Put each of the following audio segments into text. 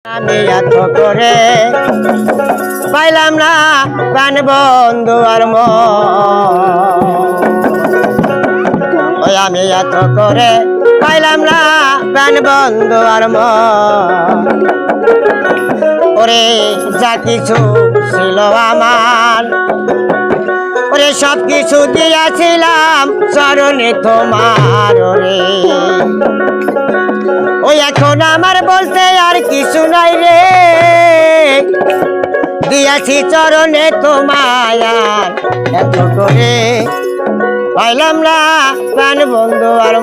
আমি এত করে পাইলাম না প্রাণ বন্ধু আর ওই আমি এত করে পাইলাম না প্রাণ বন্ধু আর ওরে যা কিছু ছিল আমার ওরে সব কিছু দিয়াছিলাম চরণে তোমার ওরে ওই এখন আমার বলতে আর কিছু নাই রে দিয়াছি চরণে তোমায় এত করে পাইলাম না প্রাণ বন্ধু আর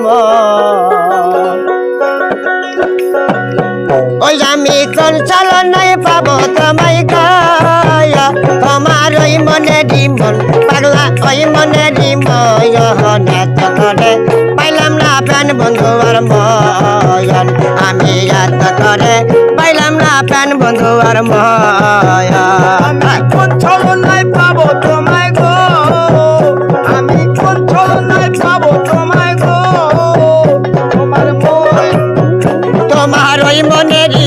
ওই আমি চঞ্চল নাই পাবো তোমায় গায়া তোমার ওই মনে রিমন পাগলা ওই মনে রিমন এত করে পাইলাম না প্রাণ বন্ধু আর আমি এত করে পাইলাম না প্রাণ বন্ধু আর চঞ্চল নাই পাবো তোমায় গো আমি চঞ্চল নাই পাবো তোমায় গো তোমার ওই মনেরই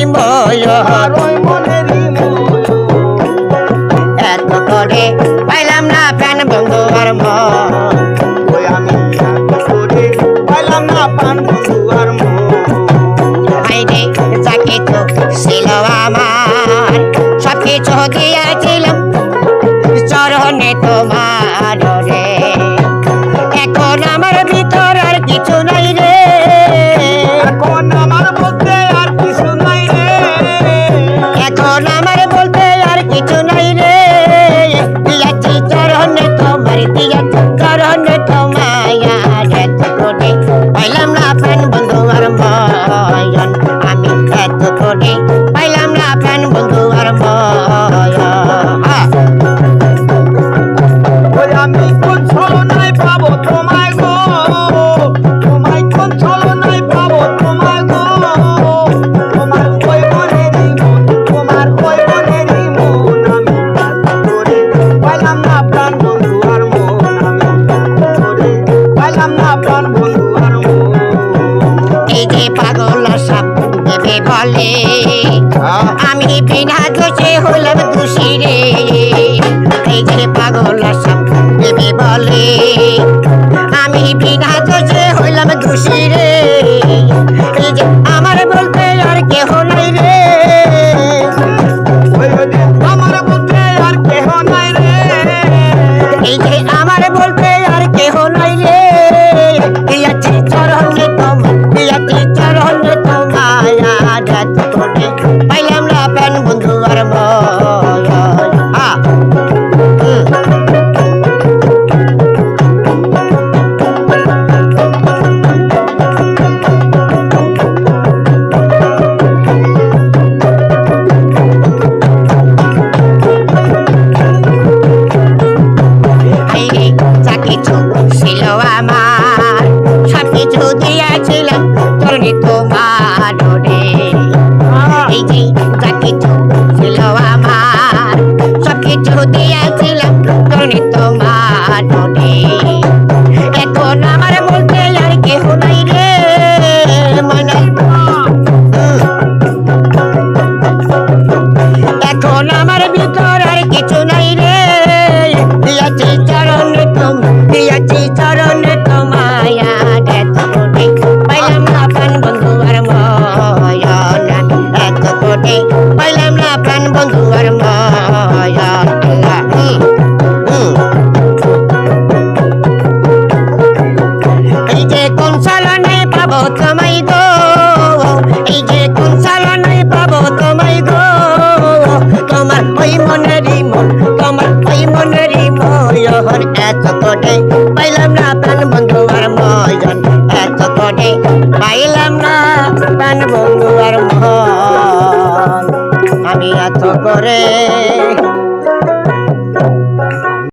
এত করে পাইলাম না প্রাণ বন্ধু আর ওই আমি এত করে পাইলাম না প্রাণ বন্ধু আর ভাইরে যা কিছু ছিল আমার সব কিছু দিয়েছিলাম চরণে তোমার রে এখন আমার ভিতর আর কিছু নাই রে এখন আমার বলতে আর কিছু নাই রে এখন আমার বলতে আর কিছু নাই রে দিয়াছি চরণে তোমার দিয়াছি চরণে তোমায় এত করে পাইলাম না প্রাণ বন্ধু আর আমি এত করে পাইলাম না প্রাণ বন্ধু আর ওই আমি চঞ্চল নাই পাবো তোমায় গো তোমায় চঞ্চল নাই পাবো তোমায় গো তোমার ওই মনেরই মন তোমার ওই মনেরই মন আমি এত করে পাইলাম না প্রাণ বন্ধু আর আমি এত করে পাইলাম না প্রাণ বন্ধু আর এই যে পাগল সাপ দেবে বলে আমি বিনা দোষে হলাম দোষী রে এই যে পাগল সাপ দেবে বলে আমি বিনা দোষে হইলাম দোষী রে এই যে আমার বলতে আর কেহ নাই রে আমার বলতে আর কেহ নাই রে এই যে আমার বলতে আর কেহ নাই রে দিয়াছি চরণে তোমার দিয়াছি চরণে তোমায় এত করে পাইলাম না প্রাণ বন্ধু আর যা কিছু ছিল আমার সব কিছু দিয়েছিলাম চরণে তোমার রে এই যে যা কিছু ছিল আমার সব কিছু দিয়েছিলাম চরণে তোমার রে এখন আমার বলতে আর কেহ নাই রে মনে এখন আমার ভিতর আর কিছু নাই রে দিয়াছি চরণে দিয়াছি চরণে তোমায় এত করে পাইলাম না প্রাণ বন্ধু আর এত করে পাইলাম না প্রাণ বন্ধু আর এই যে কোন সালনে পাবো তোমায় গো এই যে কোন সালনে পাবো তোমায় গো তোমার ওই মনেরই মন তোমার ওই মনেরই ময়ন এত করে পাইলাম না প্রাণ বন্ধু আর এত করে পাইলাম না প্রাণ বন্ধু আর আমি এত করে